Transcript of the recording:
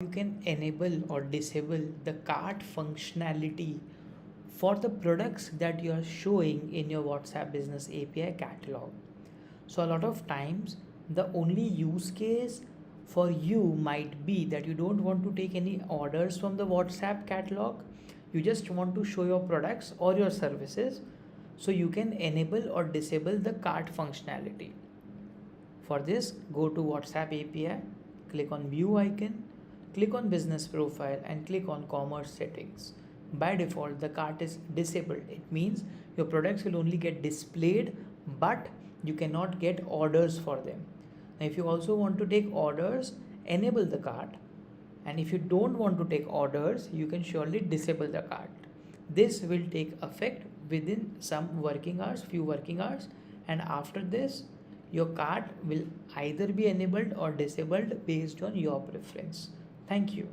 You can enable or disable the cart functionality for the products that you are showing in your WhatsApp Business API catalog. So, a lot of times, the only use case for you might be that you don't want to take any orders from the WhatsApp catalog, you just want to show your products or your services. So, you can enable or disable the cart functionality. For this, go to WhatsApp API, click on View icon, click on Business Profile, and click on Commerce Settings. By default, the cart is disabled. It means your products will only get displayed, but you cannot get orders for them. Now, if you also want to take orders, enable the cart. And if you don't want to take orders, you can surely disable the cart. This will take effect within some working hours, few working hours, and after this, your cart will either be enabled or disabled based on your preference. Thank you.